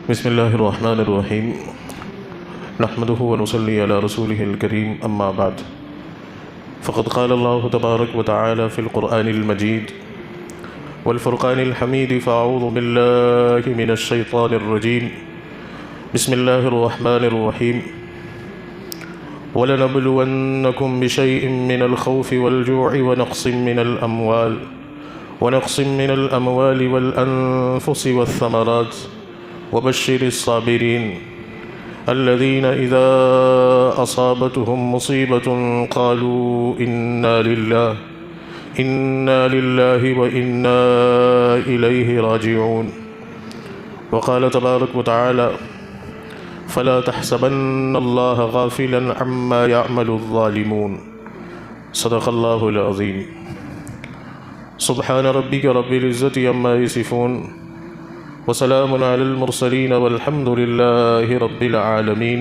بسم اللہ الرحمن الرحیم نحمده ونصلی علی رسوله الکریم اما بعد فقد قال اللہ تبارک وتعالی فی القرآن المجید والفرقان الحمید فاعوذ باللہ من الشیطان الرجیم بسم اللہ الرحمن الرحیم وَلَنَبْلُوَنَّكُمْ بِشَيْءٍ مِّنَ الْخَوْفِ وَالْجُوعِ وَنَقْصٍ مِّنَ الْأَمْوَالِ وَالْأَنفُسِ وَالثَّمَرَاتِ وَبَشِّرِ الصَّابِرِينَ الَّذِينَ إِذَا أَصَابَتْهُمْ مُصِيبَةٌ قَالُوا إِنَّا لِلَّهِ وَإِنَّا إِلَيْهِ رَاجِعُونَ وقال تبارك وتعالى فلا تحسبن الله غافلا عما يعمل الظالمون صدق الله العظيم سبحان ربك رب العزة عما يصفون وسلام على المرسلين والحمد لله رب العالمين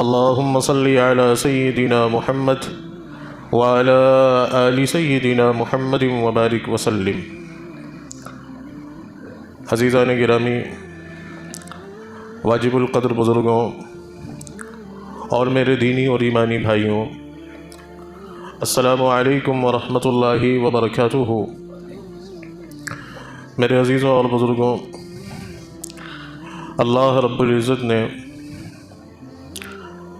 اللهم صل على سيدنا محمد وعلى آل سيدنا محمد وبارك وسلم. عزیزان گرامی، واجب القدر بزرگوں اور میرے دینی اور ایمانی بھائیوں، السلام علیکم ورحمۃ اللہ وبرکاتہ. میرے عزیزوں اور بزرگوں، اللہ رب العزت نے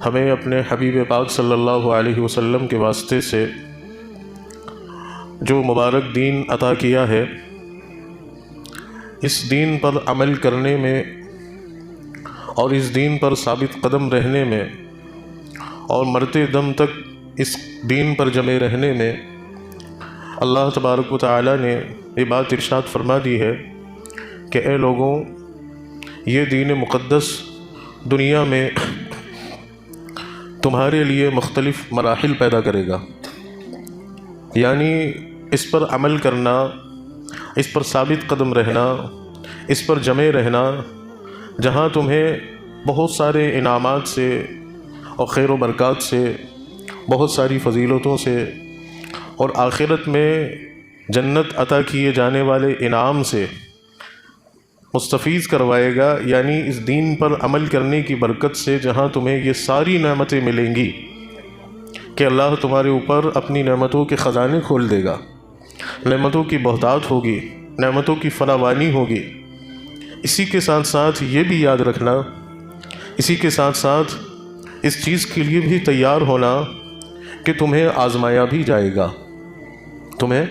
ہمیں اپنے حبیب پاک صلی اللہ علیہ وسلم کے واسطے سے جو مبارک دین عطا کیا ہے، اس دین پر عمل کرنے میں اور اس دین پر ثابت قدم رہنے میں اور مرتے دم تک اس دین پر جمے رہنے میں اللہ تبارک و تعالی نے یہ بات ارشاد فرما دی ہے کہ اے لوگوں، یہ دین مقدس دنیا میں تمہارے لیے مختلف مراحل پیدا کرے گا، یعنی اس پر عمل کرنا، اس پر ثابت قدم رہنا، اس پر جمے رہنا، جہاں تمہیں بہت سارے انعامات سے اور خیر و برکات سے، بہت ساری فضیلتوں سے اور آخرت میں جنت عطا کیے جانے والے انعام سے مستفیض کروائے گا، یعنی اس دین پر عمل کرنے کی برکت سے جہاں تمہیں یہ ساری نعمتیں ملیں گی کہ اللہ تمہارے اوپر اپنی نعمتوں کے خزانے کھول دے گا، نعمتوں کی بہتات ہوگی، نعمتوں کی فراوانی ہوگی. اسی کے ساتھ ساتھ یہ بھی یاد رکھنا، اسی کے ساتھ ساتھ اس چیز کے لیے بھی تیار ہونا کہ تمہیں آزمایا بھی جائے گا، تمہیں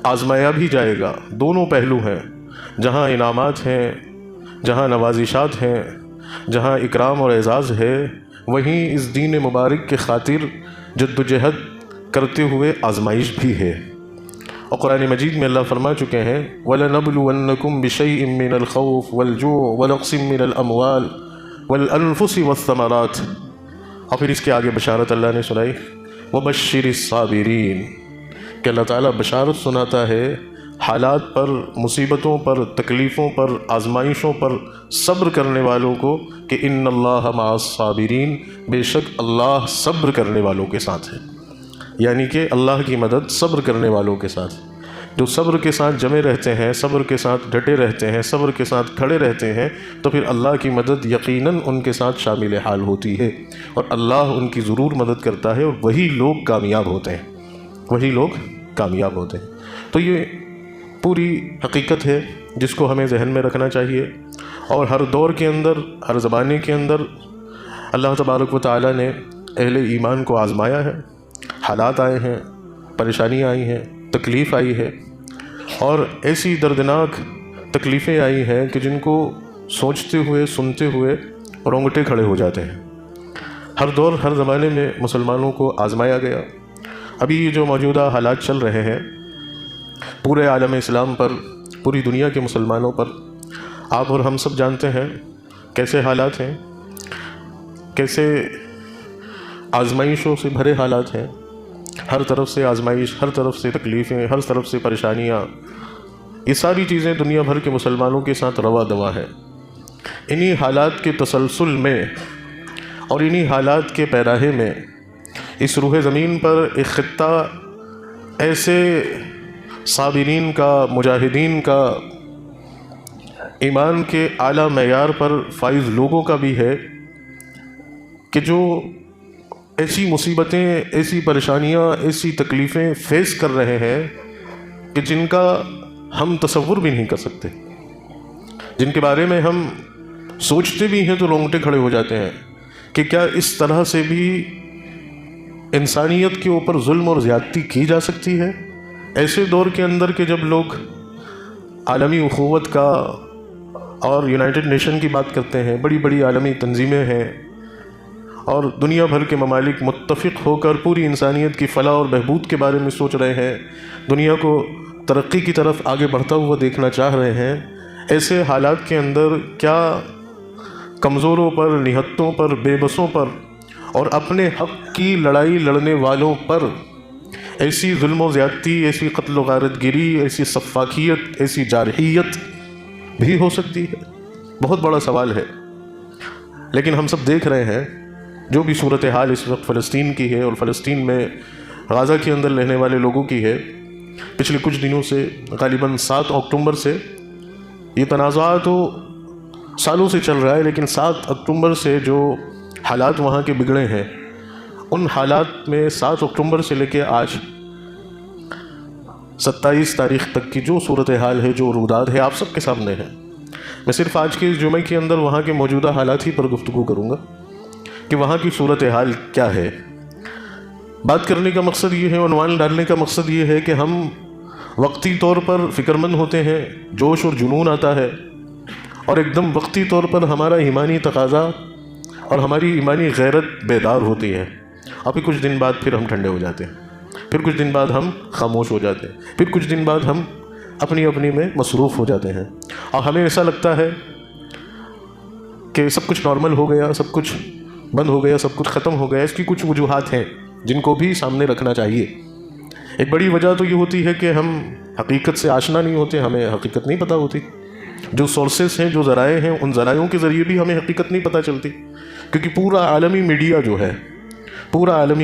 آزمایا بھی جائے گا. دونوں پہلو ہیں، جہاں انعامات ہیں، جہاں نوازشات ہیں، جہاں اکرام اور اعزاز ہے، وہیں اس دین مبارک کے خاطر جد و جہد کرتے ہوئے آزمائش بھی ہے. اور قرآن مجید میں اللہ فرما چکے ہیں وَلَنَبْلُوَنَّكُمْ بِشَيْءٍ مِّنَ الْخَوْفِ وَالْجُوعِ وَنَقْصٍ مِّنَ الْأَمْوَالِ وَالْأَنفُسِ وَالثَّمَرَاتِ. اور پھر اس کے آگے بشارت اللہ نے سنائی وَبَشِّرِ الصَّابِرِينَ، کہ اللہ تعالیٰ بشارت سناتا ہے حالات پر، مصیبتوں پر، تکلیفوں پر، آزمائشوں پر صبر کرنے والوں کو کہ ان اللہ مع الصابرین، بے شک اللہ صبر کرنے والوں کے ساتھ ہے. یعنی کہ اللہ کی مدد صبر کرنے والوں کے ساتھ، جو صبر کے ساتھ جمے رہتے ہیں، صبر کے ساتھ ڈٹے رہتے ہیں، صبر کے ساتھ کھڑے رہتے ہیں، تو پھر اللہ کی مدد یقیناً ان کے ساتھ شامل حال ہوتی ہے اور اللہ ان کی ضرور مدد کرتا ہے، اور وہی لوگ کامیاب ہوتے ہیں، وہی لوگ کامیاب ہوتے ہیں. تو یہ پوری حقیقت ہے جس کو ہمیں ذہن میں رکھنا چاہیے. اور ہر دور کے اندر، ہر زمانے کے اندر اللہ تبارک و تعالی نے اہل ایمان کو آزمایا ہے. حالات آئے ہیں، پریشانیاں آئی ہیں، تکلیف آئی ہے، اور ایسی دردناک تکلیفیں آئی ہیں کہ جن کو سوچتے ہوئے، سنتے ہوئے رونگٹے کھڑے ہو جاتے ہیں. ہر دور، ہر زمانے میں مسلمانوں کو آزمایا گیا. ابھی یہ جو موجودہ حالات چل رہے ہیں پورے عالم اسلام پر، پوری دنیا کے مسلمانوں پر، آپ اور ہم سب جانتے ہیں کیسے حالات ہیں، کیسے آزمائشوں سے بھرے حالات ہیں. ہر طرف سے آزمائش، ہر طرف سے تکلیفیں، ہر طرف سے پریشانیاں، یہ ساری چیزیں دنیا بھر کے مسلمانوں کے ساتھ روا دوا ہے. انہی حالات کے تسلسل میں اور انہی حالات کے پیراہے میں اس روح زمین پر ایک خطہ ایسے صابرین کا، مجاہدین کا، ایمان کے اعلیٰ معیار پر فائز لوگوں کا بھی ہے کہ جو ایسی مصیبتیں، ایسی پریشانیاں، ایسی تکلیفیں فیس کر رہے ہیں کہ جن کا ہم تصور بھی نہیں کر سکتے، جن کے بارے میں ہم سوچتے بھی ہیں تو رونگٹے کھڑے ہو جاتے ہیں کہ کیا اس طرح سے بھی انسانیت کے اوپر ظلم اور زیادتی کی جا سکتی ہے۔ ایسے دور کے اندر کہ جب لوگ عالمی اخوت کا اور یونائٹڈ نیشن کی بات کرتے ہیں، بڑی بڑی عالمی تنظیمیں ہیں اور دنیا بھر کے ممالک متفق ہو کر پوری انسانیت کی فلاح اور بہبود کے بارے میں سوچ رہے ہیں، دنیا کو ترقی کی طرف آگے بڑھتا ہوا دیکھنا چاہ رہے ہیں، ایسے حالات کے اندر کیا کمزوروں پر، نہتوں پر، بے بسوں پر اور اپنے حق کی لڑائی لڑنے والوں پر ایسی ظلم و زیادتی، ایسی قتل و غارت گری، ایسی سفاکیت، ایسی جارحیت بھی ہو سکتی ہے؟ بہت بڑا سوال ہے۔ لیکن ہم سب دیکھ رہے ہیں جو بھی صورتحال اس وقت فلسطین کی ہے اور فلسطین میں غزہ کے اندر رہنے والے لوگوں کی ہے۔ پچھلے کچھ دنوں سے، غالباً 7 اکتوبر سے یہ تنازعہ تو سالوں سے چل رہا ہے، لیکن 7 اکتوبر سے جو حالات وہاں کے بگڑے ہیں، ان حالات میں 7 اکتوبر سے لے کے آج 27 تاریخ تک کی جو صورتحال ہے، جو روداد ہے، آپ سب کے سامنے ہے۔ میں صرف آج کے اس جمعے کے اندر وہاں کے موجودہ حالات ہی پر گفتگو کروں گا کہ وہاں کی صورتحال کیا ہے۔ بات کرنے کا مقصد یہ ہے، عنوان ڈالنے کا مقصد یہ ہے کہ ہم وقتی طور پر فکرمند ہوتے ہیں، جوش اور جنون آتا ہے، اور ایک دم وقتی طور پر ہمارا ایمانی تقاضا اور ہماری ایمانی غیرت بیدار ہوتی ہے، اور پھر کچھ دن بعد پھر ہم ٹھنڈے ہو جاتے ہیں، پھر کچھ دن بعد ہم خاموش ہو جاتے ہیں، پھر کچھ دن بعد ہم اپنی میں مصروف ہو جاتے ہیں، اور ہمیں ایسا لگتا ہے کہ سب کچھ نارمل ہو گیا، سب کچھ بند ہو گیا، سب کچھ ختم ہو گیا۔ اس کی کچھ وجوہات ہیں جن کو بھی سامنے رکھنا چاہیے۔ ایک بڑی وجہ تو یہ ہوتی ہے کہ ہم حقیقت سے آشنا نہیں ہوتے، ہمیں حقیقت نہیں پتہ ہوتی۔ جو سورسز ہیں، جو ذرائع ہیں، ان ذرائعوں کے ذریعے بھی ہمیں حقیقت نہیں پتہ چلتی، کیونکہ پورا عالمی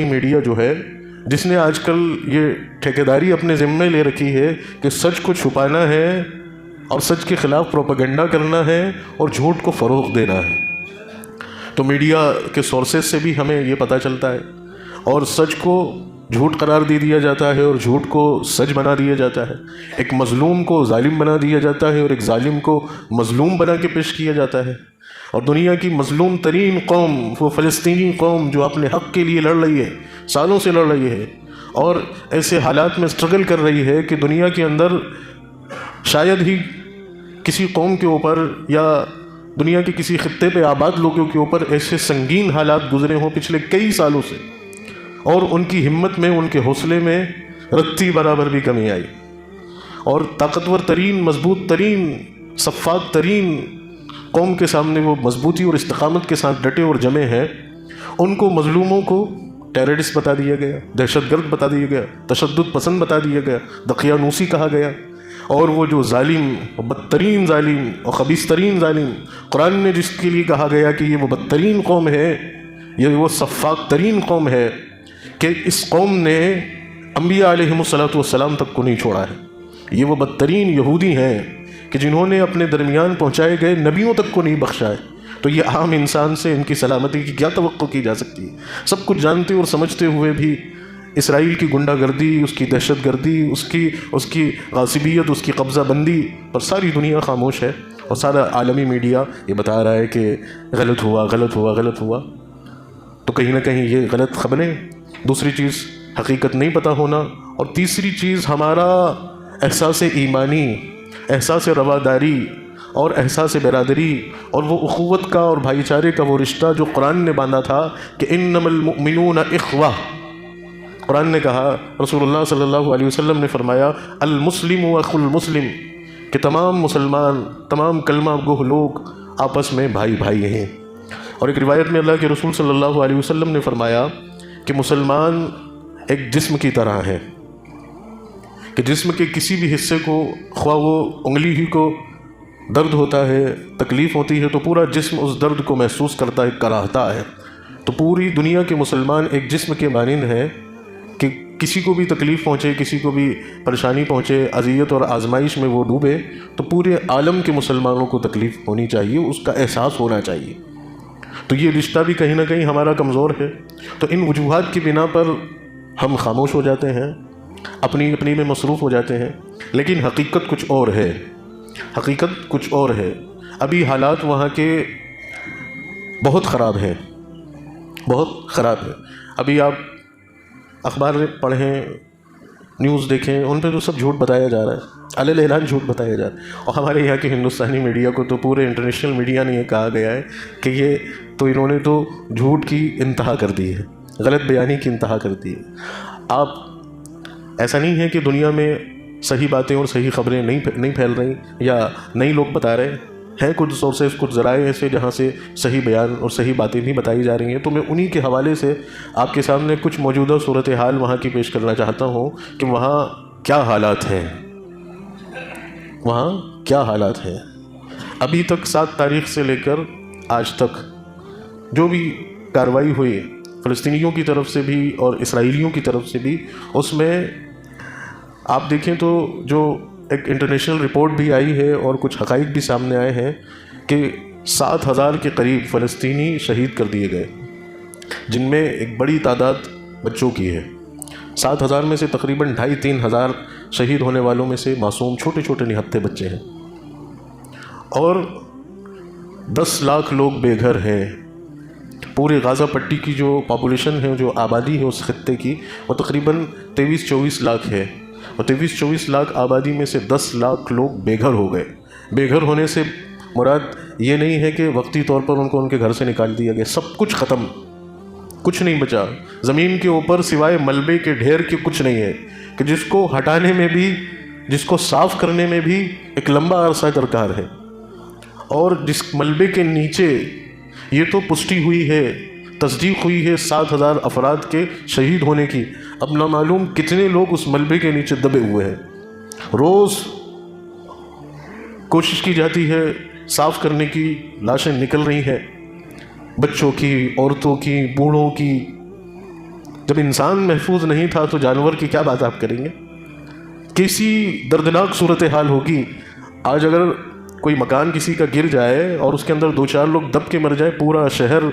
میڈیا جو ہے جس نے آج کل یہ ٹھیکیداری اپنے ذمہ لے رکھی ہے کہ سچ کو چھپانا ہے اور سچ کے خلاف پروپیگنڈا کرنا ہے اور جھوٹ کو فروغ دینا ہے، تو میڈیا کے سورسز سے بھی ہمیں یہ پتہ چلتا ہے، اور سچ کو جھوٹ قرار دے دیا جاتا ہے اور جھوٹ کو سچ بنا دیا جاتا ہے، ایک مظلوم کو ظالم بنا دیا جاتا ہے اور ایک ظالم کو مظلوم بنا کے پیش کیا جاتا ہے۔ اور دنیا کی مظلوم ترین قوم، وہ فلسطینی قوم جو اپنے حق کے لیے لڑ رہی ہے، سالوں سے لڑ رہی ہے، اور ایسے حالات میں اسٹرگل کر رہی ہے کہ دنیا کے اندر شاید ہی کسی قوم کے اوپر یا دنیا کے کسی خطے پہ آباد لوگوں کے اوپر ایسے سنگین حالات گزرے ہوں پچھلے کئی سالوں سے، اور ان کی ہمت میں، ان کے حوصلے میں رتی برابر بھی کمی آئی، اور طاقتور ترین، مضبوط ترین، صفاق ترین قوم کے سامنے وہ مضبوطی اور استقامت کے ساتھ ڈٹے اور جمے ہیں، ان کو، مظلوموں کو ٹیررسٹ بتا دیا گیا، دہشت گرد بتا دیا گیا، تشدد پسند بتا دیا گیا، دقیانوسی کہا گیا، اور وہ جو ظالم، بدترین ظالم اور خبیث ترین ظالم قرآن نے جس کے لیے کہا گیا کہ یہ وہ بدترین قوم ہے، یہ وہ صفاق ترین قوم ہے کہ اس قوم نے انبیاء علیہم السلام تک کو نہیں چھوڑا ہے، یہ وہ بدترین یہودی ہیں کہ جنہوں نے اپنے درمیان پہنچائے گئے نبیوں تک کو نہیں بخشا ہے، تو یہ عام انسان سے ان کی سلامتی کی کیا توقع کی جا سکتی ہے؟ سب کچھ جانتے اور سمجھتے ہوئے بھی اسرائیل کی گنڈا گردی، اس کی دہشت گردی، اس کی غاصبیت، اس کی قبضہ بندی پر ساری دنیا خاموش ہے، اور سارا عالمی میڈیا یہ بتا رہا ہے کہ غلط ہوا، تو کہیں نہ کہیں یہ غلط خبریں، دوسری چیز حقیقت نہیں پتہ ہونا، اور تیسری چیز ہمارا احساس ایمانی، احساس رواداری اور احساس برادری، اور وہ اخوت کا اور بھائی چارے کا وہ رشتہ جو قرآن نے باندھا تھا کہ انما المؤمنون اخوہ۔ قرآن نے کہا، رسول اللہ صلی اللہ علیہ وسلم نے فرمایا، المسلم اخو المسلم، کہ تمام مسلمان، تمام کلمہ گو لوگ آپس میں بھائی بھائی ہیں۔ اور ایک روایت میں اللہ کے رسول صلی اللہ علیہ وسلم نے فرمایا کہ مسلمان ایک جسم کی طرح ہے، کہ جسم کے کسی بھی حصے کو، خواہ وہ انگلی ہی کو درد ہوتا ہے، تکلیف ہوتی ہے، تو پورا جسم اس درد کو محسوس کرتا ہے، کراہتا ہے، تو پوری دنیا کے مسلمان ایک جسم کے مانند ہیں کہ کسی کو بھی تکلیف پہنچے، کسی کو بھی پریشانی پہنچے، اذیت اور آزمائش میں وہ ڈوبے، تو پورے عالم کے مسلمانوں کو تکلیف ہونی چاہیے، اس کا احساس ہونا چاہیے۔ تو یہ رشتہ بھی کہیں نہ کہیں ہمارا کمزور ہے۔ تو ان وجوہات کی بنا پر ہم خاموش ہو جاتے ہیں، اپنی میں مصروف ہو جاتے ہیں، لیکن حقیقت کچھ اور ہے، حقیقت کچھ اور ہے۔ ابھی حالات وہاں کے بہت خراب ہیں، بہت خراب ہے۔ ابھی آپ اخبار پڑھیں، نیوز دیکھیں، ان پہ تو سب جھوٹ بتایا جا رہا ہے، علیہ اعلان جھوٹ بتایا جا رہا ہے۔ اور ہمارے یہاں کے ہندوستانی میڈیا کو تو پورے انٹرنیشنل میڈیا نے یہ کہا گیا ہے کہ یہ تو انہوں نے تو جھوٹ کی انتہا کر دی ہے، غلط بیانی کی انتہا کر دی ہے۔ آپ ایسا نہیں ہے کہ دنیا میں صحیح باتیں اور صحیح خبریں نہیں پھیل رہی یا نئی لوگ بتا رہے ہیں، کچھ سورسز، کچھ ذرائع ایسے جہاں سے صحیح بیان اور صحیح باتیں بھی بتائی جا رہی ہیں۔ تو میں انہی کے حوالے سے آپ کے سامنے کچھ موجودہ صورتحال وہاں کی پیش کرنا چاہتا ہوں کہ وہاں کیا حالات ہیں، وہاں کیا حالات ہیں۔ ابھی تک 7 تاریخ سے لے کر آج تک جو بھی کارروائی ہوئی فلسطینیوں کی طرف سے بھی اور اسرائیلیوں کی طرف سے بھی، اس میں آپ دیکھیں تو جو ایک انٹرنیشنل رپورٹ بھی آئی ہے اور کچھ حقائق بھی سامنے آئے ہیں کہ 7,000 کے قریب فلسطینی شہید کر دیے گئے، جن میں ایک بڑی تعداد بچوں کی ہے۔ 7,000 میں سے تقریباً 2,500-3 ہزار شہید ہونے والوں میں سے معصوم چھوٹے چھوٹے نہتے بچے ہیں، اور 10 لاکھ لوگ بے گھر ہیں۔ پورے غازہ پٹی کی جو پاپولیشن ہے، جو آبادی ہے اس خطے کی، وہ تقریباً 23-24 لاکھ ہے، اور 23-24 لاکھ آبادی میں سے 10 لاکھ لوگ بے گھر ہو گئے۔ بے گھر ہونے سے مراد یہ نہیں ہے کہ وقتی طور پر ان کو ان کے گھر سے نکال دیا گیا، سب کچھ ختم، کچھ نہیں بچا۔ زمین کے اوپر سوائے ملبے کے ڈھیر کے کچھ نہیں ہے، کہ جس کو ہٹانے میں بھی، جس کو صاف کرنے میں بھی ایک لمبا عرصہ درکار ہے۔ اور جس ملبے کے نیچے یہ تو پشٹی ہوئی ہے، تصدیق ہوئی ہے 7,000 افراد کے شہید ہونے کی، اب نامعلوم کتنے لوگ اس ملبے کے نیچے دبے ہوئے ہیں۔ روز کوشش کی جاتی ہے صاف کرنے کی، لاشیں نکل رہی ہیں، بچوں کی، عورتوں کی، بوڑھوں کی۔ جب انسان محفوظ نہیں تھا تو جانور کی کیا بات آپ کریں گے؟ کیسی دردناک صورتحال ہوگی آج اگر کوئی مکان کسی کا گر جائے اور اس کے اندر 2-4 لوگ دب کے مر جائے، پورا شہر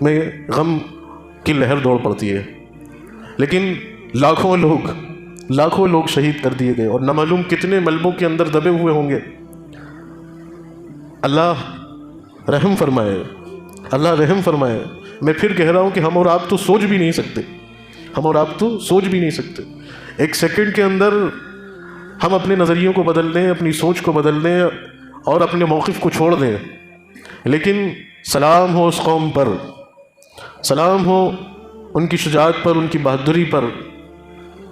میں غم کی لہر دوڑ پڑتی ہے۔ لیکن لاکھوں لوگ شہید کر دیے گئے، اور نہ معلوم کتنے ملبوں کے اندر دبے ہوئے ہوں گے۔ اللہ رحم فرمائے، اللہ رحم فرمائے۔ میں پھر کہہ رہا ہوں کہ ہم اور آپ تو سوچ بھی نہیں سکتے، ہم اور آپ تو سوچ بھی نہیں سکتے۔ ایک سیکنڈ کے اندر ہم اپنے نظریوں کو بدل دیں، اپنی سوچ کو بدل دیں اور اپنے موقف کو چھوڑ دیں، لیکن سلام ہو اس قوم پر، سلام ہو ان کی شجاعت پر، ان کی بہادری پر،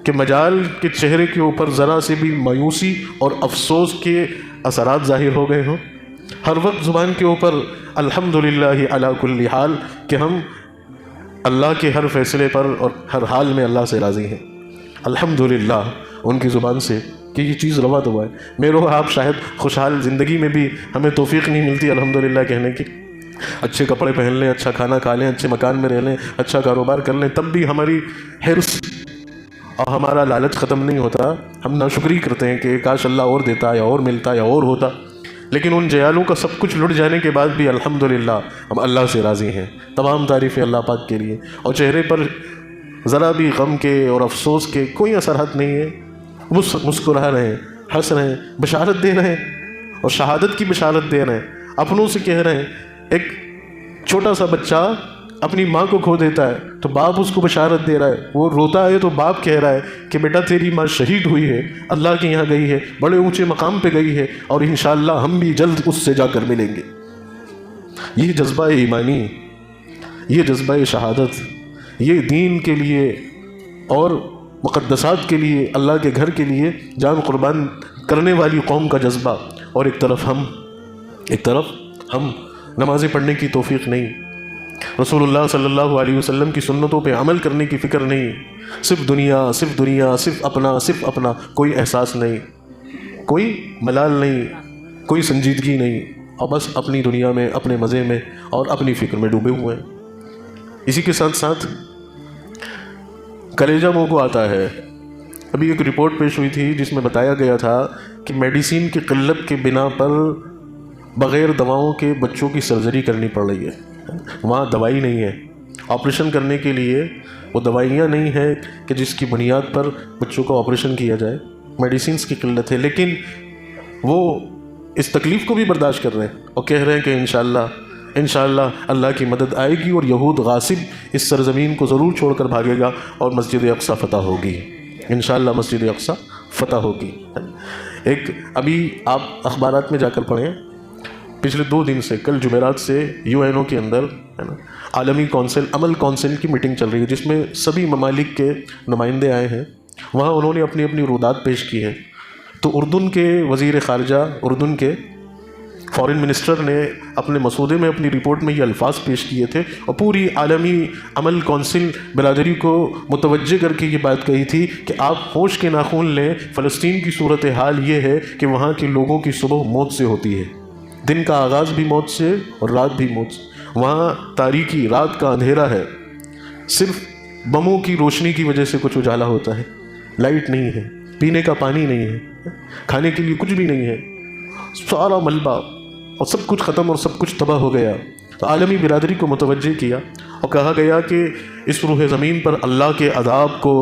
کہ مجال کے چہرے کے اوپر ذرا سے بھی مایوسی اور افسوس کے اثرات ظاہر ہو گئے ہوں۔ ہر وقت زبان کے اوپر الحمدللہ علی کل حال، کہ ہم اللہ کے ہر فیصلے پر اور ہر حال میں اللہ سے راضی ہیں، الحمدللہ ان کی زبان سے، کہ یہ چیز روا دوا ہے۔ میرو آپ شاید خوشحال زندگی میں بھی ہمیں توفیق نہیں ملتی الحمدللہ کہنے کی، اچھے کپڑے پہن لیں، اچھا کھانا کھا لیں، اچھے مکان میں رہ لیں، اچھا کاروبار کر لیں، تب بھی ہماری حرص اور ہمارا لالچ ختم نہیں ہوتا۔ ہم ناشکری کرتے ہیں کہ کاش اللہ اور دیتا یا اور ملتا یا اور ہوتا، لیکن ان جیالوں کا سب کچھ لٹ جانے کے بعد بھی الحمدللہ ہم اللہ سے راضی ہیں۔ تمام تعریفیں اللہ پاک کے لیے، اور چہرے پر ذرا بھی غم کے اور افسوس کے کوئی اثرات نہیں ہے، مسکرا رہے ہیں، ہنس رہے ہیں، بشارت دے رہے ہیں، اور شہادت کی بشارت دے رہے ہیں، اپنوں سے کہہ رہے ہیں۔ ایک چھوٹا سا بچہ اپنی ماں کو کھو دیتا ہے تو باپ اس کو بشارت دے رہا ہے، وہ روتا ہے تو باپ کہہ رہا ہے کہ بیٹا تیری ماں شہید ہوئی ہے، اللہ کے یہاں گئی ہے، بڑے اونچے مقام پہ گئی ہے، اور انشاءاللہ ہم بھی جلد اس سے جا کر ملیں گے۔ یہ جذبہ ایمانی، یہ جذبہ شہادت، یہ دین کے لیے اور مقدسات کے لیے، اللہ کے گھر کے لیے جان قربان کرنے والی قوم کا جذبہ، اور ایک طرف ہم نمازیں پڑھنے کی توفیق نہیں، رسول اللہ صلی اللہ علیہ وسلم کی سنتوں پہ عمل کرنے کی فکر نہیں، صرف دنیا، صرف اپنا، کوئی احساس نہیں، کوئی ملال نہیں، کوئی سنجیدگی نہیں، اور بس اپنی دنیا میں، اپنے مزے میں اور اپنی فکر میں ڈوبے ہوئے ہیں۔ اسی کے ساتھ ساتھ کلیجہ منہ کو آتا ہے۔ ابھی ایک رپورٹ پیش ہوئی تھی جس میں بتایا گیا تھا کہ میڈیسین کی قلت کے بنا پر بغیر دواؤں کے بچوں کی سرجری کرنی پڑ رہی ہے۔ وہاں دوائی نہیں ہے، آپریشن کرنے کے لیے وہ دوائیاں نہیں ہیں کہ جس کی بنیاد پر بچوں کا آپریشن کیا جائے، میڈیسینز کی قلت ہے، لیکن وہ اس تکلیف کو بھی برداشت کر رہے ہیں اور کہہ رہے ہیں کہ انشاءاللہ اللہ کی مدد آئے گی اور یہود غاصب اس سرزمین کو ضرور چھوڑ کر بھاگے گا اور مسجد اقصی فتح ہوگی، انشاءاللہ مسجد اقصی فتح ہوگی۔ ایک ابھی آپ اخبارات میں جا کر پڑھیں، پچھلے 2 دن سے، کل جمعرات سے UNO کے اندر عالمی کونسل، عمل کونسل کی میٹنگ چل رہی ہے جس میں سبھی ممالک کے نمائندے آئے ہیں۔ وہاں انہوں نے اپنی اپنی رودات پیش کی ہیں۔ تو اردن کے وزیر خارجہ، اردن کے فارن منسٹر نے اپنے مسودے میں، اپنی رپورٹ میں یہ الفاظ پیش کیے تھے اور پوری عالمی عمل کونسل برادری کو متوجہ کر کے یہ بات کہی تھی کہ آپ ہوش کے ناخن لیں، فلسطین کی صورتحال یہ ہے کہ وہاں کے لوگوں کی صبح موت سے ہوتی ہے، دن کا آغاز بھی موت سے اور رات بھی موت سے۔ وہاں تاریکی، رات کا اندھیرا ہے، صرف بموں کی روشنی کی وجہ سے کچھ اجالا ہوتا ہے، لائٹ نہیں ہے، پینے کا پانی نہیں ہے، کھانے کے لیے کچھ بھی نہیں ہے، سارا ملبہ اور سب کچھ ختم اور سب کچھ تباہ ہو گیا۔ تو عالمی برادری کو متوجہ کیا اور کہا گیا کہ اس روح زمین پر اللہ کے عذاب کو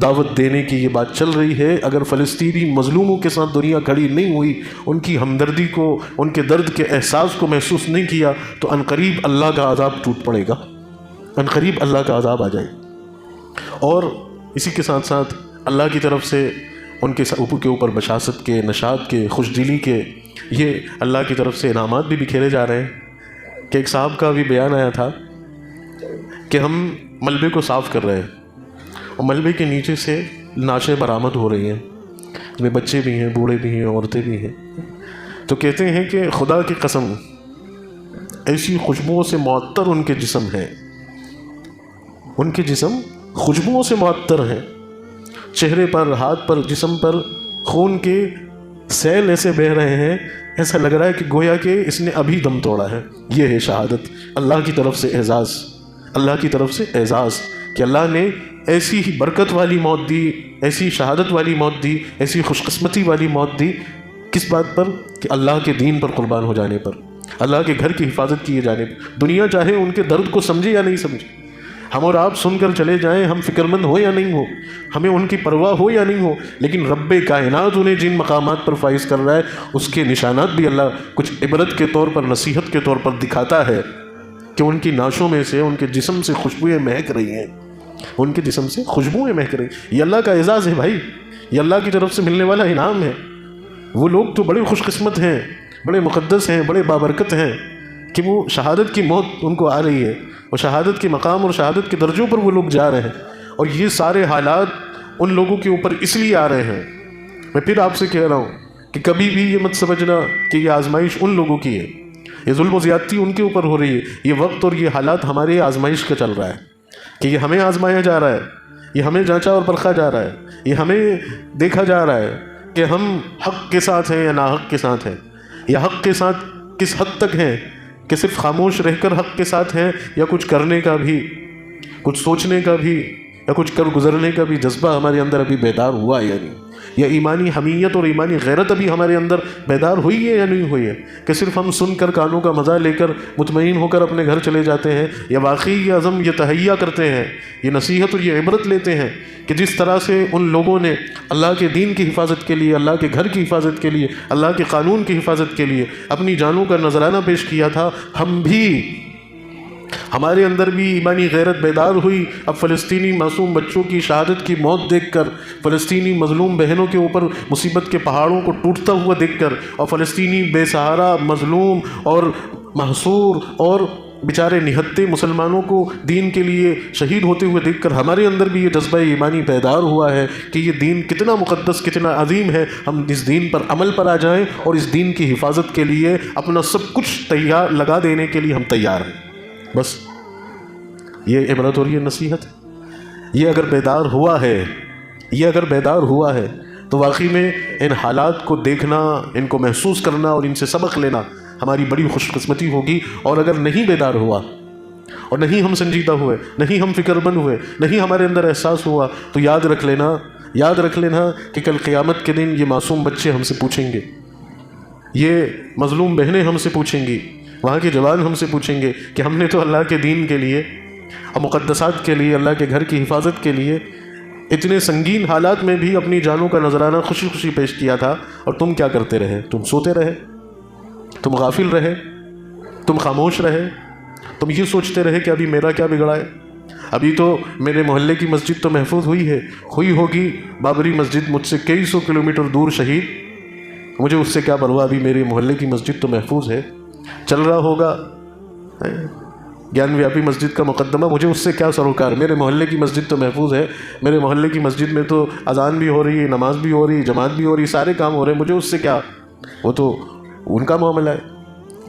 دعوت دینے کی یہ بات چل رہی ہے۔ اگر فلسطینی مظلوموں کے ساتھ دنیا کھڑی نہیں ہوئی، ان کی ہمدردی کو، ان کے درد کے احساس کو محسوس نہیں کیا، تو عنقریب اللہ کا عذاب ٹوٹ پڑے گا، عنقریب اللہ کا عذاب آ جائے۔ اور اسی کے ساتھ ساتھ اللہ کی طرف سے ان کے اوپر بشاست کے، نشاط کے، خوش دلی کے، یہ اللہ کی طرف سے انعامات بھی بکھیرے جا رہے ہیں۔ کہ ایک صاحب کا بھی بیان آیا تھا کہ ہم ملبے کو صاف کر رہے ہیں اور ملبے کے نیچے سے نعشیں برآمد ہو رہی ہیں، اس میں بچے بھی ہیں، بوڑھے بھی ہیں، عورتیں بھی ہیں۔ تو کہتے ہیں کہ خدا کی قسم ایسی خوشبوؤں سے معطر ان کے جسم ہیں، ان کے جسم خوشبوؤں سے معطر ہیں، چہرے پر، ہاتھ پر، جسم پر خون کے سیل ایسے بہہ رہے ہیں، ایسا لگ رہا ہے کہ گویا کہ اس نے ابھی دم توڑا ہے۔ یہ ہے شہادت، اللہ کی طرف سے اعزاز، اللہ کی طرف سے اعزاز کہ اللہ نے ایسی ہی برکت والی موت دی، ایسی شہادت والی موت دی، ایسی خوش قسمتی والی موت دی۔ کس بات پر؟ کہ اللہ کے دین پر قربان ہو جانے پر، اللہ کے گھر کی حفاظت کیے جانے پر۔ دنیا چاہے ان کے درد کو سمجھے یا نہیں سمجھے، ہم اور آپ سن کر چلے جائیں، ہم فکر مند ہو یا نہیں ہو، ہمیں ان کی پرواہ ہو یا نہیں ہو، لیکن رب کائنات انہیں جن مقامات پر فائز کر رہا ہے اس کے نشانات بھی اللہ کچھ عبرت کے طور پر، نصیحت کے طور پر دکھاتا ہے کہ ان کی نعشوں میں سے، ان کے جسم سے خوشبوئیں مہک رہی ہیں، ان کے جسم سے خوشبوئیں مہک رہی ہیں۔ یہ اللہ کا اعزاز ہے بھائی، یہ اللہ کی طرف سے ملنے والا انعام ہے۔ وہ لوگ تو بڑے خوش قسمت ہیں، بڑے مقدس ہیں، بڑے بابرکت ہیں کہ وہ شہادت کی موت ان کو آ رہی ہے اور شہادت کے مقام اور شہادت کے درجوں پر وہ لوگ جا رہے ہیں، اور یہ سارے حالات ان لوگوں کے اوپر اس لیے آ رہے ہیں۔ میں پھر آپ سے کہہ رہا ہوں کہ کبھی بھی یہ مت سمجھنا کہ یہ آزمائش ان لوگوں کی ہے، یہ ظلم و زیادتی ان کے اوپر ہو رہی ہے۔ یہ وقت اور یہ حالات ہمارے آزمائش کا چل رہا ہے کہ یہ ہمیں آزمایا جا رہا ہے، یہ ہمیں جانچا اور پرکھا جا رہا ہے، یہ ہمیں دیکھا جا رہا ہے کہ ہم حق کے ساتھ ہیں یا ناحق کے ساتھ ہیں، یا حق کے ساتھ کس حد تک ہیں کہ صرف خاموش رہ کر حق کے ساتھ ہیں، یا کچھ کرنے کا بھی، کچھ سوچنے کا بھی، یا کچھ کر گزرنے کا بھی جذبہ ہمارے اندر ابھی بیدار ہوا ہے یا نہیں، یا ایمانی حمیت اور ایمانی غیرت ابھی ہمارے اندر بیدار ہوئی ہے یا نہیں ہوئی ہے، کہ صرف ہم سن کر کانوں کا مزہ لے کر مطمئن ہو کر اپنے گھر چلے جاتے ہیں، یا واقعی یہ عزم، یہ تہیہ کرتے ہیں، یہ نصیحت اور یہ عبرت لیتے ہیں کہ جس طرح سے ان لوگوں نے اللہ کے دین کی حفاظت کے لیے، اللہ کے گھر کی حفاظت کے لیے، اللہ کے قانون کی حفاظت کے لیے اپنی جانوں کا نذرانہ پیش کیا تھا، ہم بھی، ہمارے اندر بھی ایمانی غیرت بیدار ہوئی۔ اب فلسطینی معصوم بچوں کی شہادت کی موت دیکھ کر، فلسطینی مظلوم بہنوں کے اوپر مصیبت کے پہاڑوں کو ٹوٹتا ہوا دیکھ کر، اور فلسطینی بے سہارا، مظلوم اور محصور اور بیچارے نہتے مسلمانوں کو دین کے لیے شہید ہوتے ہوئے دیکھ کر ہمارے اندر بھی یہ جذبہ ایمانی بیدار ہوا ہے کہ یہ دین کتنا مقدس، کتنا عظیم ہے، ہم اس دین پر عمل پر آ جائیں اور اس دین کی حفاظت کے لیے اپنا سب کچھ تیار لگا دینے کے لیے ہم تیار ہیں۔ بس یہ عبرت اور یہ نصیحت ہے۔ یہ اگر بیدار ہوا ہے، یہ اگر بیدار ہوا ہے تو واقعی میں ان حالات کو دیکھنا، ان کو محسوس کرنا اور ان سے سبق لینا ہماری بڑی خوش قسمتی ہوگی۔ اور اگر نہیں بیدار ہوا اور نہیں ہم سنجیدہ ہوئے، نہیں ہم فکر مند ہوئے، نہیں ہمارے اندر احساس ہوا، تو یاد رکھ لینا کہ کل قیامت کے دن یہ معصوم بچے ہم سے پوچھیں گے، یہ مظلوم بہنیں ہم سے پوچھیں گی، وہاں کے جوان ہم سے پوچھیں گے کہ ہم نے تو اللہ کے دین کے لیے اور مقدسات کے لیے، اللہ کے گھر کی حفاظت کے لیے اتنے سنگین حالات میں بھی اپنی جانوں کا نذرانہ خوشی خوشی پیش کیا تھا، اور تم کیا کرتے رہے؟ تم سوتے رہے، تم غافل رہے، تم خاموش رہے، تم یہ سوچتے رہے کہ ابھی میرا کیا بگڑا ہے، ابھی تو میرے محلے کی مسجد تو محفوظ ہوئی ہوگی، بابری مسجد مجھ سے کئی سو کلومیٹر دور شہید، مجھے اس سے کیا پرواہ، ابھی میرے محلے کی مسجد تو محفوظ ہے، چل رہا ہوگا گیان ویاپی مسجد کا مقدمہ، مجھے اس سے کیا سروکار، میرے محلے کی مسجد تو محفوظ ہے، میرے محلے کی مسجد میں تو اذان بھی ہو رہی ہے، نماز بھی ہو رہی ہے، جماعت بھی ہو رہی ہے، سارے کام ہو رہے ہیں، مجھے اس سے کیا، وہ تو ان کا معاملہ ہے۔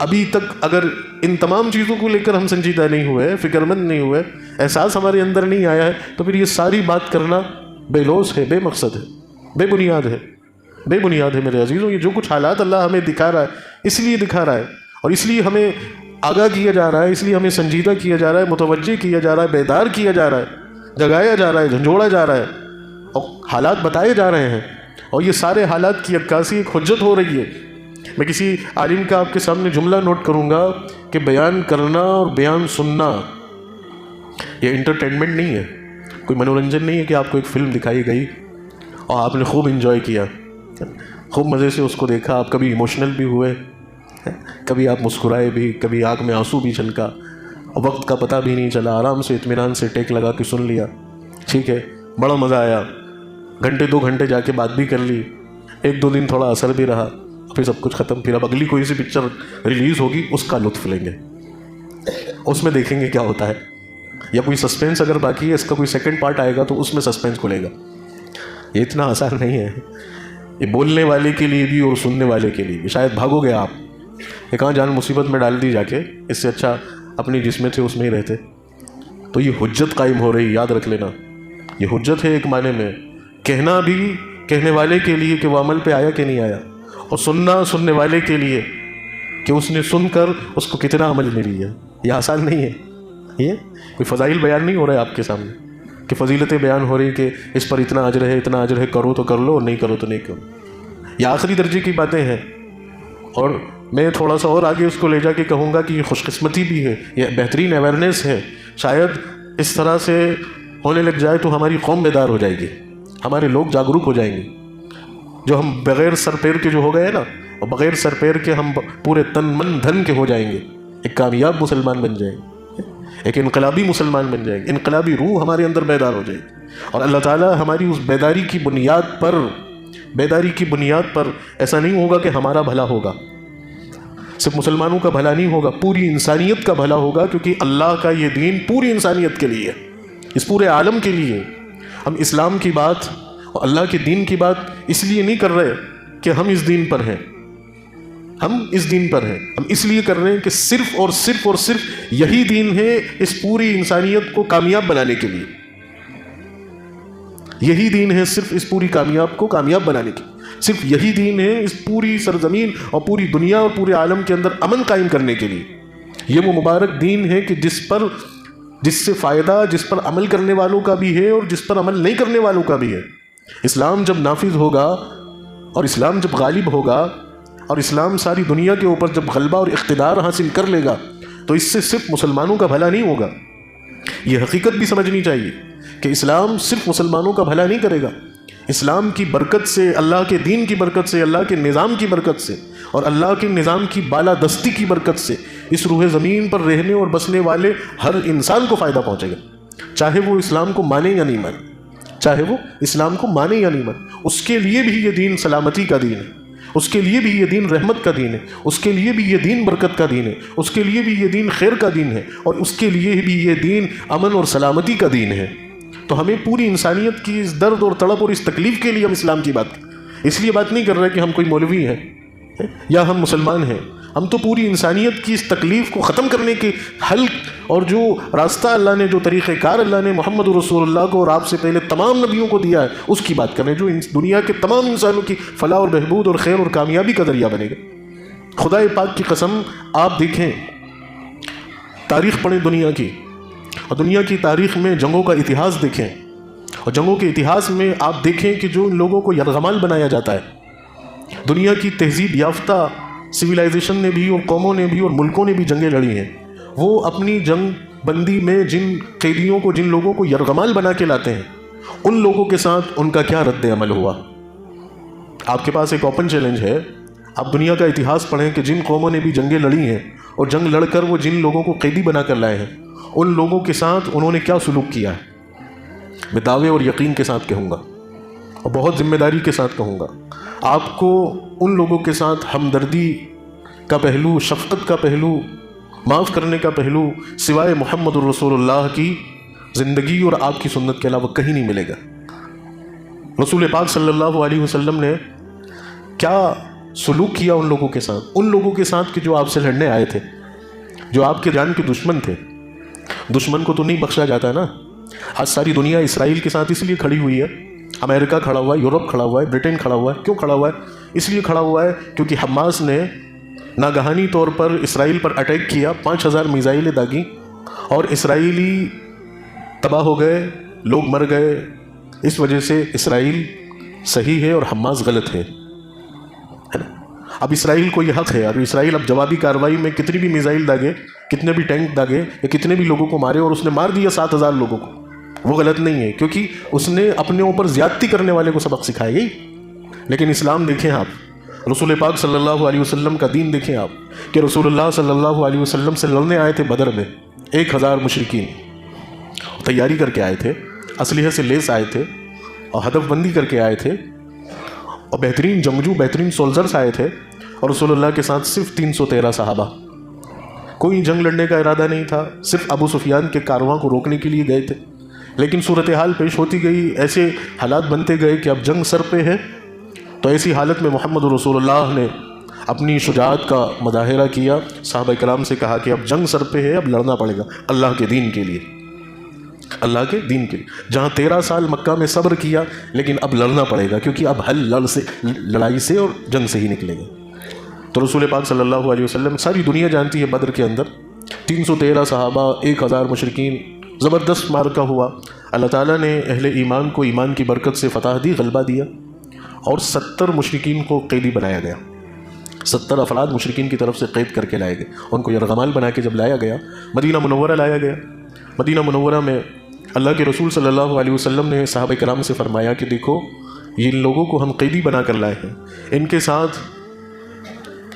ابھی تک اگر ان تمام چیزوں کو لے کر ہم سنجیدہ نہیں ہوئے، فکر مند نہیں ہوئے، احساس ہمارے اندر نہیں آیا ہے، تو پھر یہ ساری بات کرنا بے لوث ہے، بے مقصد ہے، بے بنیاد ہے میرے عزیزوں۔ یہ جو کچھ حالات اللہ ہمیں دکھا رہا ہے، اس لیے دکھا رہا ہے، اور اس لیے ہمیں آگاہ کیا جا رہا ہے، اس لیے ہمیں سنجیدہ کیا جا رہا ہے، متوجہ کیا جا رہا ہے، بیدار کیا جا رہا ہے، جگایا جا رہا ہے، جھنجھوڑا جا رہا ہے، اور حالات بتائے جا رہے ہیں، اور یہ سارے حالات کی عکاسی ایک حجت ہو رہی ہے۔ میں کسی عالم کا آپ کے سامنے جملہ نوٹ کروں گا کہ بیان کرنا اور بیان سننا یہ انٹرٹینمنٹ نہیں ہے، کوئی منورنجن نہیں ہے کہ آپ کو ایک فلم دکھائی گئی اور آپ نے خوب انجوائے کیا، خوب مزے سے اس کو دیکھا، آپ کبھی ایموشنل بھی ہوئے، کبھی آپ مسکرائے بھی، کبھی آنکھ میں آنسو بھی چھلکا، وقت کا پتہ بھی نہیں چلا، آرام سے اطمینان سے ٹیک لگا کے سن لیا، ٹھیک ہے، بڑا مزہ آیا، گھنٹے 2 گھنٹے جا کے بات بھی کر لی، 1-2 دن تھوڑا اثر بھی رہا، پھر سب کچھ ختم، پھر اب اگلی کوئی سی پکچر ریلیز ہوگی، اس کا لطف لیں گے، اس میں دیکھیں گے کیا ہوتا ہے، یا کوئی سسپینس اگر باقی ہے، اس کا کوئی سیکنڈ پارٹ آئے گا تو اس میں سسپینس کھلے گا۔ یہ اتنا آسان نہیں ہے، یہ بولنے والے کے لیے بھی اور سننے والے کے لیے بھی، شاید بھاگو گے آپ، یہ کہاں جان مصیبت میں ڈال دی جا کے، اس سے اچھا اپنی جس میں تھے اس میں ہی رہتے۔ تو یہ حجت قائم ہو رہی، یاد رکھ لینا، یہ حجت ہے ایک معنی میں، کہنا بھی کہنے والے کے لیے کہ وہ عمل پہ آیا کہ نہیں آیا، اور سننا سننے والے کے لیے کہ اس نے سن کر اس کو کتنا عمل ملی ہے۔ یہ آسان نہیں ہے، یہ کوئی فضائل بیان نہیں ہو رہا ہے آپ کے سامنے کہ فضیلتیں بیان ہو رہی کہ اس پر اتنا اجر ہے، اتنا اجر ہے، کرو تو کر لو اور نہیں کرو تو نہیں کرو، یہ آخری درجے کی باتیں ہیں۔ اور میں تھوڑا سا اور آگے اس کو لے جا کے کہوں گا کہ یہ خوش قسمتی بھی ہے، یہ بہترین اویئرنیس ہے، شاید اس طرح سے ہونے لگ جائے تو ہماری قوم بیدار ہو جائے گی، ہمارے لوگ جاگروک ہو جائیں گے، جو ہم بغیر سر پیر کے جو ہو گئے نا، اور بغیر سر پیر کے ہم پورے تن من دھن کے ہو جائیں گے، ایک کامیاب مسلمان بن جائیں گے، ایک انقلابی مسلمان بن جائیں گے، انقلابی روح ہمارے اندر بیدار ہو جائے گی، اور اللہ تعالیٰ ہماری اس بیداری کی بنیاد پر ایسا نہیں ہوگا کہ ہمارا بھلا ہوگا، صرف مسلمانوں کا بھلا نہیں ہوگا، پوری انسانیت کا بھلا ہوگا، کیونکہ اللہ کا یہ دین پوری انسانیت کے لیے، اس پورے عالم کے لیے۔ ہم اسلام کی بات اور اللہ کے دین کی بات اس لیے نہیں کر رہے کہ ہم اس دین پر ہیں، ہم اس لیے کر رہے ہیں کہ صرف اور صرف یہی دین ہے اس پوری انسانیت کو کامیاب بنانے کے لیے، یہی دین ہے صرف اس پوری کامیاب کو کامیاب بنانے کی، صرف یہی دین ہے اس پوری سرزمین اور پوری دنیا اور پورے عالم کے اندر امن قائم کرنے کے لیے۔ یہ وہ مبارک دین ہے کہ جس سے فائدہ جس پر عمل کرنے والوں کا بھی ہے اور جس پر عمل نہیں کرنے والوں کا بھی ہے۔ اسلام جب نافذ ہوگا اور اسلام جب غالب ہوگا اور اسلام ساری دنیا کے اوپر جب غلبہ اور اقتدار حاصل کر لے گا تو اس سے صرف مسلمانوں کا بھلا نہیں ہوگا، یہ حقیقت بھی سمجھنی چاہیے کہ اسلام صرف مسلمانوں کا بھلا نہیں کرے گا، اسلام کی برکت سے، اللہ کے دین کی برکت سے، اللہ کے نظام کی برکت سے اور اللہ کے نظام کی بالادستی کی برکت سے اس روح زمین پر رہنے اور بسنے والے ہر انسان کو فائدہ پہنچے گا، چاہے وہ اسلام کو مانے یا نہیں مانے، اس کے لیے بھی یہ دین سلامتی کا دین ہے، اس کے لیے بھی یہ دین رحمت کا دین ہے، اس کے لیے بھی یہ دین برکت کا دین ہے، اس کے لیے بھی یہ دین خیر کا دین ہے، اور اس کے لیے بھی یہ دین امن اور سلامتی کا دین ہے۔ تو ہمیں پوری انسانیت کی اس درد اور تڑپ اور اس تکلیف کے لیے ہم اسلام کی بات اس لیے بات نہیں کر رہے کہ ہم کوئی مولوی ہیں یا ہم مسلمان ہیں، ہم تو پوری انسانیت کی اس تکلیف کو ختم کرنے کے حل اور جو راستہ اللہ نے، جو طریقہ کار اللہ نے محمد رسول اللہ کو اور آپ سے پہلے تمام نبیوں کو دیا ہے اس کی بات کریں، جو دنیا کے تمام انسانوں کی فلاح اور بہبود اور خیر اور کامیابی کا ذریعہ بنے گا۔ خدا پاک کی قسم، آپ دیکھیں، تاریخ پڑھیں دنیا کی، اور دنیا کی تاریخ میں جنگوں کا اتہاس دیکھیں، اور جنگوں کے اتہاس میں آپ دیکھیں کہ جو ان لوگوں کو یرغمال بنایا جاتا ہے، دنیا کی تہذیب یافتہ سویلائزیشن نے بھی اور قوموں نے بھی اور ملکوں نے بھی جنگیں لڑی ہیں، وہ اپنی جنگ بندی میں جن قیدیوں کو، جن لوگوں کو یرغمال بنا کے لاتے ہیں، ان لوگوں کے ساتھ ان کا کیا رد عمل ہوا۔ آپ کے پاس ایک اوپن چیلنج ہے، آپ دنیا کا اتہاس پڑھیں کہ جن قوموں نے بھی جنگیں لڑی ہیں اور جنگ لڑ کر وہ جن لوگوں کو قیدی بنا کر لائے ہیں، ان لوگوں کے ساتھ انہوں نے کیا سلوک کیا ہے۔ میں دعوے اور یقین کے ساتھ کہوں گا اور بہت ذمہ داری کے ساتھ کہوں گا، آپ کو ان لوگوں کے ساتھ ہمدردی کا پہلو، شفقت کا پہلو، معاف کرنے کا پہلو سوائے محمد الرسول اللہ کی زندگی اور آپ کی سنت کے علاوہ کہیں نہیں ملے گا۔ رسول پاک صلی اللہ علیہ وسلم نے کیا سلوک کیا ان لوگوں کے ساتھ کہ جو آپ سے لڑنے آئے تھے، جو آپ کے جان کے دشمن تھے۔ دشمن کو تو نہیں بخشا جاتا ہے نا۔ آج ساری دنیا اسرائیل کے ساتھ اس لیے کھڑی ہوئی ہے، امریکہ کھڑا ہوا ہے، یورپ کھڑا ہوا ہے، برٹن کھڑا ہوا ہے۔ کیوں کھڑا ہوا ہے؟ اس لیے کھڑا ہوا ہے کیونکہ حماس نے ناگہانی طور پر اسرائیل پر اٹیک کیا، 5000 میزائلیں داغیں اور اسرائیلی تباہ ہو گئے، لوگ مر گئے۔ اس وجہ سے اسرائیل صحیح ہے اور حماس غلط ہے۔ اب اسرائیل کو یہ حق ہے، اور اسرائیل اب جوابی کارروائی میں کتنی بھی میزائل داغے، کتنے بھی ٹینک داغے یا کتنے بھی لوگوں کو مارے، اور اس نے مار دیا 7000 لوگوں کو، وہ غلط نہیں ہے کیونکہ اس نے اپنے اوپر زیادتی کرنے والے کو سبق سکھایا گئی۔ لیکن اسلام دیکھیں آپ، رسول پاک صلی اللہ علیہ وسلم کا دین دیکھیں آپ، کہ رسول اللہ صلی اللہ علیہ وسلم سے لڑنے آئے تھے بدر میں 1000 مشرکین، تیاری کر کے آئے تھے، اسلحے سے لیس آئے تھے اور ہدف بندی کر کے آئے تھے، اور بہترین جنگجو، بہترین سولجرز آئے تھے، اور رسول اللہ کے ساتھ صرف 313 صحابہ۔ کوئی جنگ لڑنے کا ارادہ نہیں تھا، صرف ابو سفیان کے کارواں کو روکنے کے لیے گئے تھے۔ لیکن صورتحال پیش ہوتی گئی، ایسے حالات بنتے گئے کہ اب جنگ سر پہ ہے، تو ایسی حالت میں محمد رسول اللہ نے اپنی شجاعت کا مظاہرہ کیا، صحابہ کرام سے کہا کہ اب جنگ سر پہ ہے، اب لڑنا پڑے گا اللہ کے دین کے لیے، اللہ کے دین کے لیے۔ جہاں 13 سال مکہ میں صبر کیا، لیکن اب لڑنا پڑے گا کیونکہ اب حل لڑائی سے اور جنگ سے ہی نکلے گا۔ تو رسول پاک صلی اللہ علیہ وسلم، ساری دنیا جانتی ہے بدر کے اندر 313 صحابہ، 1000 مشرکین، زبردست معرکہ ہوا۔ اللہ تعالیٰ نے اہل ایمان کو ایمان کی برکت سے فتح دی، غلبہ دیا، اور 70 مشرکین کو قیدی بنایا گیا۔ 70 افراد مشرکین کی طرف سے قید کر کے لائے گئے، ان کو یرغمال بنا کے جب لایا گیا، مدینہ منورہ لایا گیا۔ مدینہ منورہ میں اللہ کے رسول صلی اللہ علیہ وسلم نے صحابہ کرام سے فرمایا کہ دیکھو، ان لوگوں کو ہم قیدی بنا کر لائے ہیں، ان کے ساتھ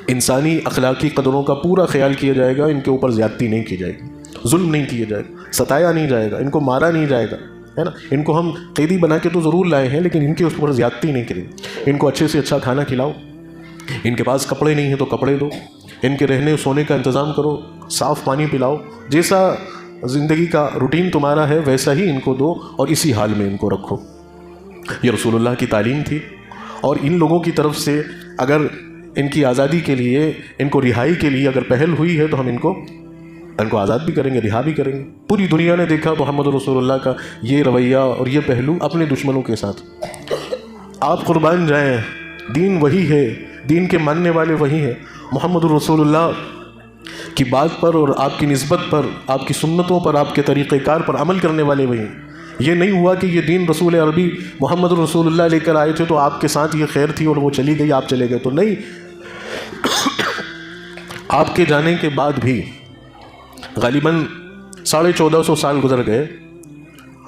انسانی اخلاقی قدروں کا پورا خیال کیا جائے گا، ان کے اوپر زیادتی نہیں کی جائے گی، ظلم نہیں کیا جائے گا، ستایا نہیں جائے گا، ان کو مارا نہیں جائے گا، ہے نا۔ ان کو ہم قیدی بنا کے تو ضرور لائے ہیں، لیکن ان کے اوپر زیادتی نہیں کریں گے۔ ان کو اچھے سے اچھا کھانا کھلاؤ، ان کے پاس کپڑے نہیں ہیں تو کپڑے دو، ان کے رہنے سونے کا انتظام کرو، صاف پانی پلاؤ، جیسا زندگی کا روٹین تمہارا ہے ویسا ہی ان کو دو، اور اسی حال میں ان کو رکھو۔ یہ رسول اللہ کی تعلیم تھی، اور ان لوگوں کی طرف سے اگر ان کی آزادی کے لیے، ان کو رہائی کے لیے اگر پہل ہوئی ہے تو ہم ان کو آزاد بھی کریں گے، رہا بھی کریں گے۔ پوری دنیا نے دیکھا محمد رسول اللہ کا یہ رویہ اور یہ پہلو اپنے دشمنوں کے ساتھ۔ آپ قربان جائیں، دین وہی ہے، دین کے ماننے والے وہی ہیں، محمد رسول اللہ کی بات پر اور آپ کی نسبت پر، آپ کی سنتوں پر، آپ کے طریقہ کار پر عمل کرنے والے وہی ہیں۔ یہ نہیں ہوا کہ یہ دین رسول عربی محمد رسول اللہ لے کر آئے تھے تو آپ کے ساتھ یہ خیر تھی اور وہ چلی گئی، آپ چلے گئے، تو نہیں۔ آپ کے جانے کے بعد بھی غالباً 1450 سال گزر گئے،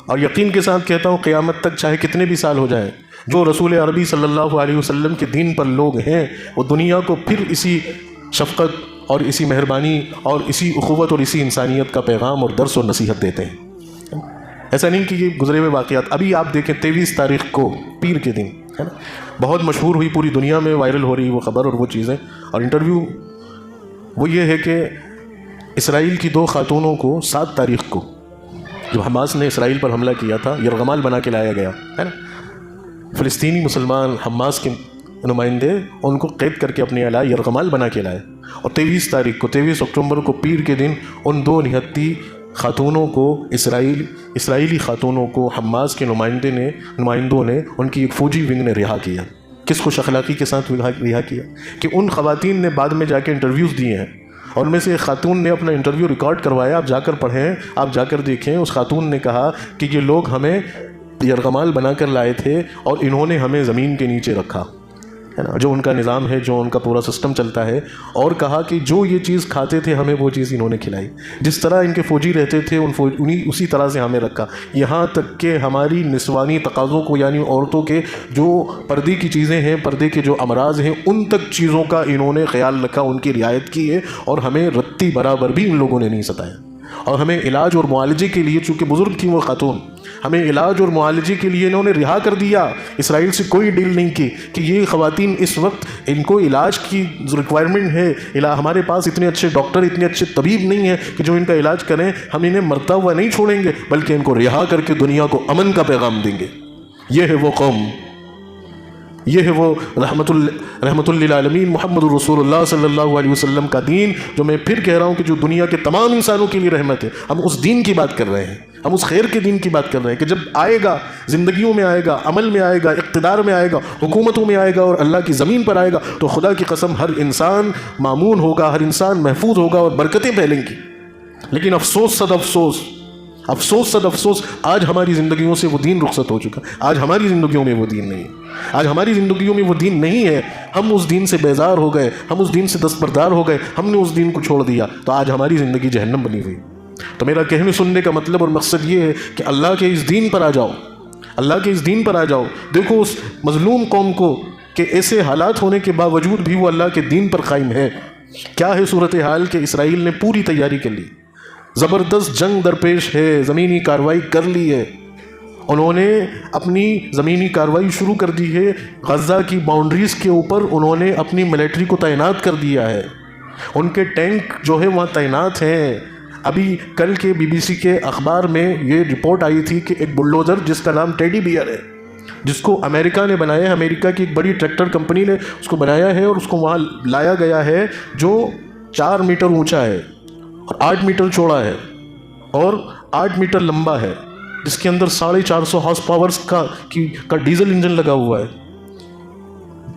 اور یقین کے ساتھ کہتا ہوں قیامت تک چاہے کتنے بھی سال ہو جائیں، جو رسول عربی صلی اللہ علیہ وسلم کے دین پر لوگ ہیں وہ دنیا کو پھر اسی شفقت اور اسی مہربانی اور اسی اخوت اور اسی انسانیت کا پیغام اور درس و نصیحت دیتے ہیں۔ ایسا نہیں کہ یہ گزرے ہوئے واقعات، ابھی آپ دیکھیں 23 تاریخ کو پیر کے دن، ہے نا، بہت مشہور ہوئی، پوری دنیا میں وائرل ہو رہی وہ خبر اور وہ چیزیں اور انٹرویو۔ وہ یہ ہے کہ اسرائیل کی 2 خاتونوں کو 7 تاریخ کو جب حماس نے اسرائیل پر حملہ کیا تھا، یرغمال بنا کے لایا گیا، ہے نا۔ فلسطینی مسلمان حماس کے نمائندے ان کو قید کر کے اپنے علاقے یرغمال بنا کے لائے، اور 23 تاریخ کو 23 اکتوبر کو پیر کے دن ان 2 نہتی خاتونوں کو، اسرائیلی خاتونوں کو حماس کے نمائندوں نے ان کی ایک فوجی ونگ نے رہا کیا۔ کس خوش اخلاقی کے ساتھ رہا کیا کہ ان خواتین نے بعد میں جا کے انٹرویوز دیے ہیں، اور میں سے ایک خاتون نے اپنا انٹرویو ریکارڈ کروایا، آپ جا کر پڑھیں، آپ جا کر دیکھیں۔ اس خاتون نے کہا کہ یہ لوگ ہمیں یرغمال بنا کر لائے تھے اور انہوں نے ہمیں زمین کے نیچے رکھا، ہے نا، جو ان کا نظام ہے، جو ان کا پورا سسٹم چلتا ہے، اور کہا کہ جو یہ چیز کھاتے تھے ہمیں وہ چیز انہوں نے کھلائی، جس طرح ان کے فوجی رہتے تھے انہیں اسی طرح سے ہمیں رکھا، یہاں تک کہ ہماری نسوانی تقاضوں کو، یعنی عورتوں کے جو پردے کی چیزیں ہیں، پردے کے جو امراض ہیں، ان تک چیزوں کا انہوں نے خیال رکھا، ان کی رعایت کی ہے، اور ہمیں رتی برابر بھی ان لوگوں نے نہیں ستایا۔ اور ہمیں علاج اور معالجے کے لیے، چونکہ بزرگ تھیں وہ خاتون، ہمیں علاج اور معالجے کے لیے انہوں نے رہا کر دیا، اسرائیل سے کوئی ڈیل نہیں کی کہ یہ خواتین اس وقت ان کو علاج کی ریکوائرمنٹ ہے، ہمارے پاس اتنے اچھے ڈاکٹر، اتنے اچھے طبیب نہیں ہیں کہ جو ان کا علاج کریں، ہم انہیں مرتا ہوا نہیں چھوڑیں گے بلکہ ان کو رہا کر کے دنیا کو امن کا پیغام دیں گے۔ یہ ہے وہ قوم، یہ ہے وہ رحمت للعالمین محمد الرسول اللہ صلی اللہ علیہ وسلم کا دین، جو میں پھر کہہ رہا ہوں کہ جو دنیا کے تمام انسانوں کے لیے رحمت ہے۔ ہم اس دین کی بات کر رہے ہیں، ہم اس خیر کے دین کی بات کر رہے ہیں کہ جب آئے گا، زندگیوں میں آئے گا، عمل میں آئے گا، اقتدار میں آئے گا، حکومتوں میں آئے گا، اور اللہ کی زمین پر آئے گا، تو خدا کی قسم ہر انسان مامون ہوگا، ہر انسان محفوظ ہوگا اور برکتیں پھیلیں گی۔ لیکن افسوس صد افسوس، افسوس صد افسوس، آج ہماری زندگیوں سے وہ دین رخصت ہو چکا، آج ہماری زندگیوں میں وہ دین نہیں ہے، آج ہماری زندگیوں میں وہ دین نہیں ہے۔ ہم اس دین سے بیزار ہو گئے، ہم اس دین سے دستبردار ہو گئے، ہم نے اس دین کو چھوڑ دیا، تو آج ہماری زندگی جہنم بنی ہوئی۔ تو میرا کہنے سننے کا مطلب اور مقصد یہ ہے کہ اللہ کے اس دین پر آ جاؤ، اللہ کے اس دین پر آ جاؤ۔ دیکھو اس مظلوم قوم کو کہ ایسے حالات ہونے کے باوجود بھی وہ اللہ کے دین پر قائم ہے۔ کیا ہے صورتحال کہ اسرائیل نے پوری تیاری کر لی، زبردست جنگ درپیش ہے، زمینی کارروائی کر لی ہے، انہوں نے اپنی زمینی کارروائی شروع کر دی ہے، غزہ کی باؤنڈریز کے اوپر انہوں نے اپنی ملٹری کو تعینات کر دیا ہے، ان کے ٹینک جو ہے وہاں تعینات ہیں۔ ابھی کل کے بی بی سی کے اخبار میں یہ رپورٹ آئی تھی کہ ایک بلڈوزر جس کا نام ٹیڈی بیئر ہے، جس کو امریکہ نے بنایا ہے، امریکہ کی ایک بڑی ٹریکٹر کمپنی نے اس کو بنایا ہے، اور اس کو وہاں لایا گیا ہے، جو 4 میٹر اونچا ہے اور 8 میٹر چوڑا ہے اور 8 میٹر لمبا ہے، جس کے اندر 450 ہارس پاورز کا ڈیزل انجن لگا ہوا ہے،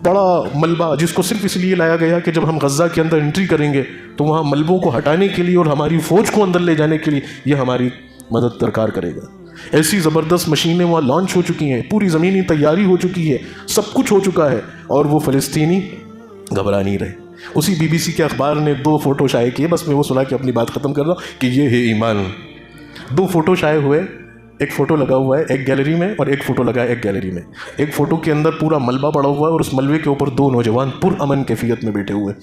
بڑا ملبہ، جس کو صرف اس لیے لایا گیا کہ جب ہم غزہ کے اندر انٹری کریں گے تو وہاں ملبوں کو ہٹانے کے لیے اور ہماری فوج کو اندر لے جانے کے لیے یہ ہماری مدد درکار کرے گا۔ ایسی زبردست مشینیں وہاں لانچ ہو چکی ہیں، پوری زمینی تیاری ہو چکی ہے، سب کچھ ہو چکا ہے، اور وہ فلسطینی گھبرا نہیں رہے۔ اسی بی بی سی کے اخبار نے 2 فوٹو شائع کیے، بس میں وہ سنا کے اپنی بات ختم کر رہا ہوں کہ یہ ہے ایمان۔ 2 فوٹو شائع ہوئے، ایک فوٹو لگا ہوا ہے ایک گیلری میں اور ایک فوٹو لگا ہے ایک گیلری میں۔ ایک فوٹو کے اندر پورا ملبہ پڑا ہوا ہے اور اس ملبے کے اوپر 2 نوجوان پرامن کیفیت میں بیٹھے ہوئے،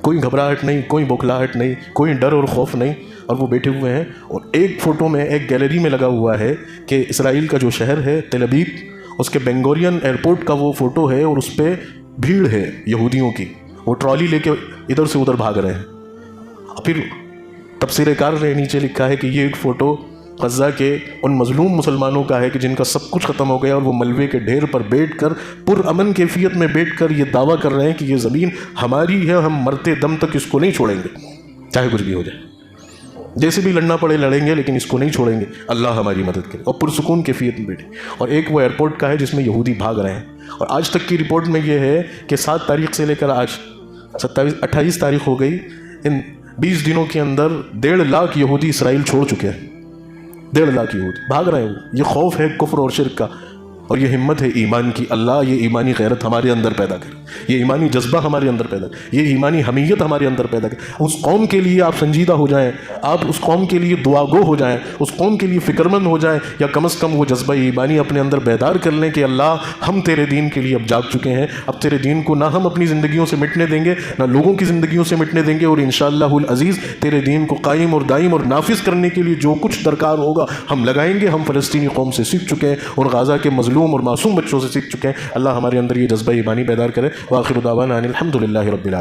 کوئی گھبراہٹ نہیں، کوئی بوکھلاہٹ نہیں، کوئی ڈر اور خوف نہیں، اور وہ بیٹھے ہوئے ہیں۔ اور ایک فوٹو میں، ایک گیلری میں لگا ہوا ہے کہ اسرائیل کا جو شہر ہے تل ابیب، اس کے بینگورین ایئرپورٹ کا وہ فوٹو ہے، اور اس پہ بھیڑ ہے یہودیوں کی، وہ ٹرالی لے کے ادھر سے ادھر بھاگ رہے ہیں۔ پھر تفسیر کار نے نیچے لکھا ہے کہ یہ ایک فوٹو غزہ کے ان مظلوم مسلمانوں کا ہے کہ جن کا سب کچھ ختم ہو گیا، اور وہ ملبے کے ڈھیر پر بیٹھ کر پرامن کیفیت میں بیٹھ کر یہ دعویٰ کر رہے ہیں کہ یہ زمین ہماری ہے، ہم مرتے دم تک اس کو نہیں چھوڑیں گے، چاہے کچھ بھی ہو جائے، جیسے بھی لڑنا پڑے لڑیں گے، لیکن اس کو نہیں چھوڑیں گے، اللہ ہماری مدد کرے، اور پرسکون کیفیت میں بیٹھے۔ اور ایک وہ ایئرپورٹ کا ہے جس میں یہودی بھاگ رہے ہیں، اور آج تک کی رپورٹ میں یہ ہے کہ 7 تاریخ سے لے کر آج 28 تاریخ ہو گئی، ان 20 دنوں کے اندر 1.5 لاکھ یہودی اسرائیل چھوڑ چکے ہیں، 1.5 لاکھ یہودی بھاگ رہے ہیں۔ یہ خوف ہے کفر اور شرک کا، اور یہ ہمت ہے ایمان کی۔ اللہ یہ ایمانی غیرت ہمارے اندر پیدا کرے، یہ ایمانی جذبہ ہمارے اندر پیدا کرے، یہ ایمانی حمیت ہمارے اندر پیدا کرے۔ اس قوم کے لیے آپ سنجیدہ ہو جائیں، آپ اس قوم کے لیے دعا گو ہو جائیں، اس قوم کے لیے فکر مند ہو جائیں، یا کم از کم وہ جذبہ ایمانی اپنے اندر بیدار کر لیں کہ اللہ ہم تیرے دین کے لیے اب جاگ چکے ہیں، اب تیرے دین کو نہ ہم اپنی زندگیوں سے مٹنے دیں گے، نہ لوگوں کی زندگیوں سے مٹنے دیں گے، اور انشاءاللہ العزیز تیرے دین کو قائم اور دائم اور نافذ کرنے کے لیے جو کچھ درکار ہوگا ہم لگائیں گے۔ ہم فلسطینی قوم سے سیکھ چکے ہیں، اور غزہ کے مظلوم اور معصوم بچوں سے سیکھ چکے ہیں۔ اللہ ہمارے اندر یہ جذبہ ایمانی بیدار کرے۔ وآخر دعوانا ان الحمد للہ رب العالمین۔